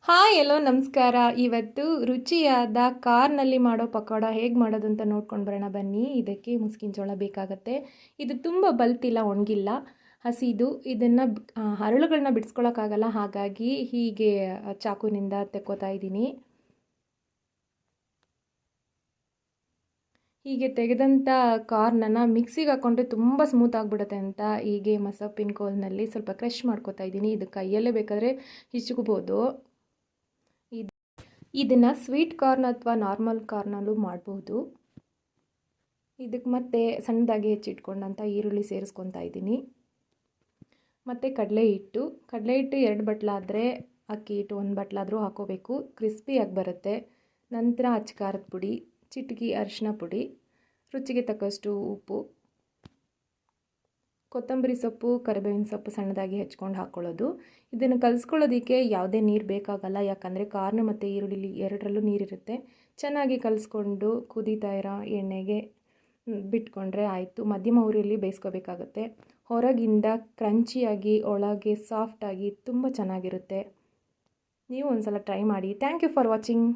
Hi ಎಲ್ಲೋ ನಮಸ್ಕಾರ. ಇವತ್ತು ರುಚಿಯಾದ ಕಾರ್ನಲ್ಲಿ ಮಾಡೋ ಪಕೋಡ ಹೇಗೆ ಮಾಡೋದು ಅಂತ ನೋಡ್ಕೊಂಡು ಬರೋಣ ಬನ್ನಿ. ಇದಕ್ಕೆ ಮುಸ್ಕಿನ ಜೋಳ ಬೇಕಾಗತ್ತೆ. ಇದು ತುಂಬ ಬಲ್ತಿಲ್ಲ, ಒಣಗಿಲ್ಲ, ಹಸಿದು. ಇದನ್ನು ಹರಳುಗಳನ್ನ ಬಿಡಿಸ್ಕೊಳಕ್ಕಾಗಲ್ಲ, ಹಾಗಾಗಿ ಹೀಗೆ ಚಾಕುನಿಂದ ತೆಕ್ಕೋತಾ ಇದ್ದೀನಿ. ಹೀಗೆ ತೆಗೆದಂಥ ಕಾರ್ನನ್ನು ಮಿಕ್ಸಿಗೆ ಹಾಕ್ಕೊಂಡ್ರೆ ತುಂಬ ಸ್ಮೂತ್ ಆಗಿಬಿಡುತ್ತೆ ಅಂತ ಹೀಗೆ ಮಸಪ್ಪಿನ ಕೋಲ್ನಲ್ಲಿ ಸ್ವಲ್ಪ ಕ್ರಷ್ ಮಾಡ್ಕೋತಾ ಇದ್ದೀನಿ. ಇದು ಕೈಯಲ್ಲೇ ಬೇಕಾದರೆ ಹಿಚ್ಕೋಬೋದು. ಇದನ್ನು ಸ್ವೀಟ್ ಕಾರ್ನ್ ಅಥವಾ ನಾರ್ಮಲ್ ಕಾರ್ನಲ್ಲೂ ಮಾಡ್ಬೋದು. ಇದಕ್ಕೆ ಮತ್ತೆ ಸಣ್ಣದಾಗಿ ಹೆಚ್ಚಿಟ್ಕೊಂಡಂಥ ಈರುಳ್ಳಿ ಸೇರಿಸ್ಕೊತಾ ಇದ್ದೀನಿ. ಮತ್ತು ಕಡಲೆ ಹಿಟ್ಟು 2 ಬಟ್ಲಾದರೆ, ಅಕ್ಕಿ ಹಿಟ್ಟು 1 ಬಟ್ಲಾದರೂ ಹಾಕೋಬೇಕು, ಕ್ರಿಸ್ಪಿಯಾಗಿ ಬರುತ್ತೆ. ನಂತರ ಅಚ್ಚ ಖಾರದ ಪುಡಿ, ಚಿಟಿಕೆ ಅರಿಶಿನ ಪುಡಿ, ರುಚಿಗೆ ತಕ್ಕಷ್ಟು ಉಪ್ಪು, ಕೊತ್ತಂಬರಿ ಸೊಪ್ಪು, ಕರಿಬೇವಿನ ಸೊಪ್ಪು ಸಣ್ಣದಾಗಿ ಹೆಚ್ಕೊಂಡು ಹಾಕ್ಕೊಳ್ಳೋದು. ಇದನ್ನು ಕಲಿಸ್ಕೊಳ್ಳೋದಕ್ಕೆ ಯಾವುದೇ ನೀರು ಬೇಕಾಗಲ್ಲ, ಯಾಕಂದರೆ ಕಾರ್ನ್ ಮತ್ತು ಈರುಳ್ಳಿ ಎರಡರಲ್ಲೂ ನೀರಿರುತ್ತೆ. ಚೆನ್ನಾಗಿ ಕಲಿಸ್ಕೊಂಡು ಕುದೀತಾ ಇರೋ ಎಣ್ಣೆಗೆ ಬಿಟ್ಕೊಂಡ್ರೆ ಆಯಿತು. ಮಧ್ಯಮ ಉರಿಯಲ್ಲಿ ಬೇಯಿಸ್ಕೋಬೇಕಾಗತ್ತೆ. ಹೊರಗಿಂದ ಕ್ರಂಚಿಯಾಗಿ, ಒಳಗೆ ಸಾಫ್ಟಾಗಿ ತುಂಬ ಚೆನ್ನಾಗಿರುತ್ತೆ. ನೀವು ಒಂದು ಸಲ ಟ್ರೈ ಮಾಡಿ. Thank you for watching.